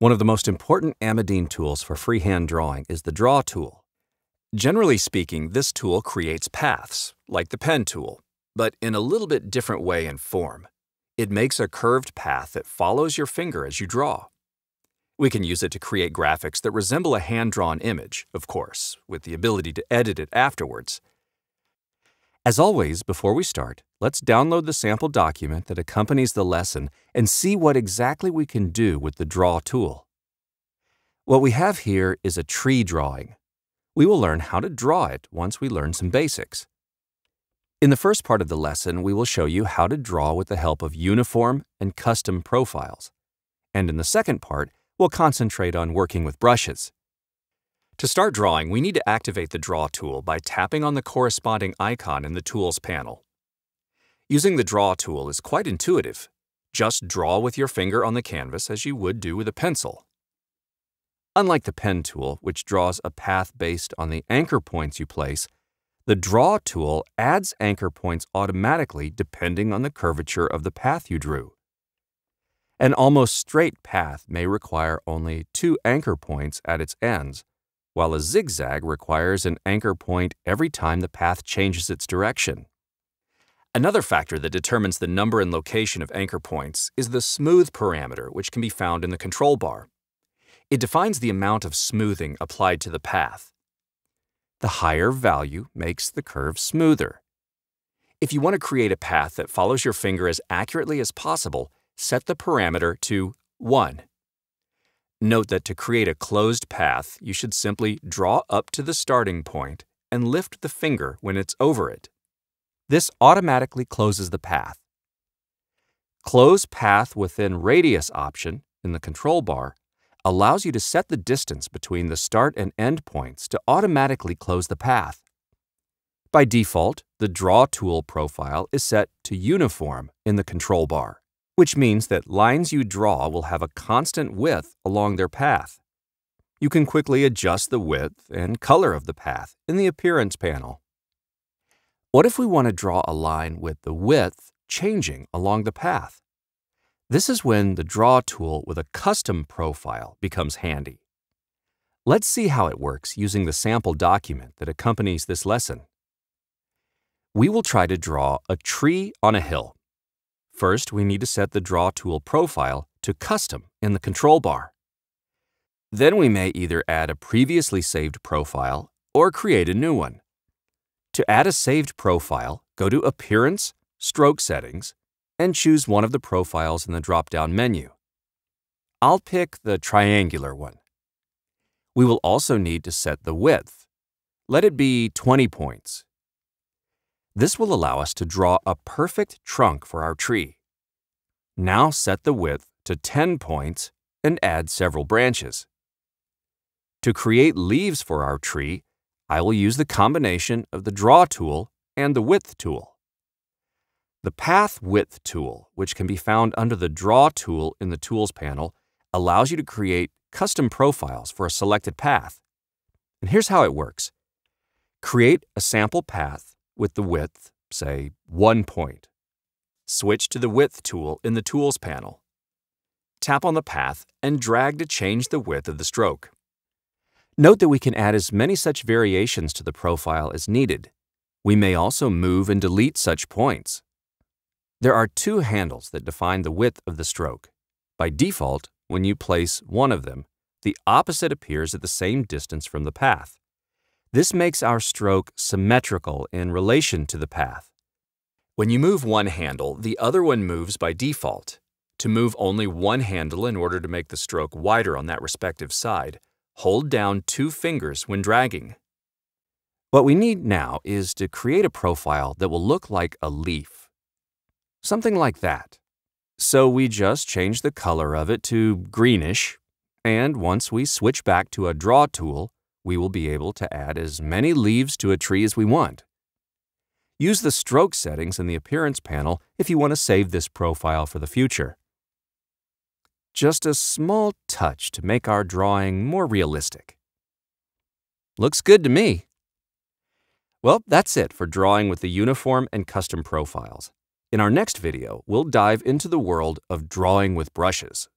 One of the most important Amidine tools for freehand drawing is the Draw tool. Generally speaking, this tool creates paths, like the pen tool, but in a little bit different way and form. It makes a curved path that follows your finger as you draw. We can use it to create graphics that resemble a hand-drawn image, of course, with the ability to edit it afterwards. As always, before we start, let's download the sample document that accompanies the lesson and see what exactly we can do with the Draw tool. What we have here is a tree drawing. We will learn how to draw it once we learn some basics. In the first part of the lesson, we will show you how to draw with the help of uniform and custom profiles. And in the second part, we'll concentrate on working with brushes. To start drawing, we need to activate the Draw tool by tapping on the corresponding icon in the Tools panel. Using the Draw tool is quite intuitive. Just draw with your finger on the canvas as you would do with a pencil. Unlike the pen tool, which draws a path based on the anchor points you place, the Draw tool adds anchor points automatically depending on the curvature of the path you drew. An almost straight path may require only 2 anchor points at its ends, while a zigzag requires an anchor point every time the path changes its direction. Another factor that determines the number and location of anchor points is the smooth parameter, which can be found in the control bar. It defines the amount of smoothing applied to the path. The higher value makes the curve smoother. If you want to create a path that follows your finger as accurately as possible, set the parameter to 1. Note that to create a closed path, you should simply draw up to the starting point and lift the finger when it's over it. This automatically closes the path. Close Path Within Radius option in the control bar allows you to set the distance between the start and end points to automatically close the path. By default, the Draw tool profile is set to Uniform in the control bar, which means that lines you draw will have a constant width along their path. You can quickly adjust the width and color of the path in the Appearance panel. What if we want to draw a line with the width changing along the path? This is when the Draw tool with a custom profile becomes handy. Let's see how it works using the sample document that accompanies this lesson. We will try to draw a tree on a hill. First, we need to set the Draw tool profile to Custom in the control bar. Then we may either add a previously saved profile or create a new one. To add a saved profile, go to Appearance, Stroke Settings, and choose one of the profiles in the drop-down menu. I'll pick the triangular one. We will also need to set the width. Let it be 20 points. This will allow us to draw a perfect trunk for our tree. Now set the width to 10 points and add several branches. To create leaves for our tree, I will use the combination of the Draw tool and the Width tool. The Path Width tool, which can be found under the Draw tool in the Tools panel, allows you to create custom profiles for a selected path. And here's how it works. Create a sample path with the width, say 1 point. Switch to the Width tool in the Tools panel. Tap on the path and drag to change the width of the stroke. Note that we can add as many such variations to the profile as needed. We may also move and delete such points. There are 2 handles that define the width of the stroke. By default, when you place one of them, the opposite appears at the same distance from the path. This makes our stroke symmetrical in relation to the path. When you move one handle, the other one moves by default. To move only one handle in order to make the stroke wider on that respective side, hold down 2 fingers when dragging. What we need now is to create a profile that will look like a leaf. Something like that. So we just change the color of it to greenish, and once we switch back to a Draw tool, we will be able to add as many leaves to a tree as we want. Use the stroke settings in the Appearance panel if you want to save this profile for the future. Just a small touch to make our drawing more realistic. Looks good to me. Well, that's it for drawing with the uniform and custom profiles. In our next video, we'll dive into the world of drawing with brushes.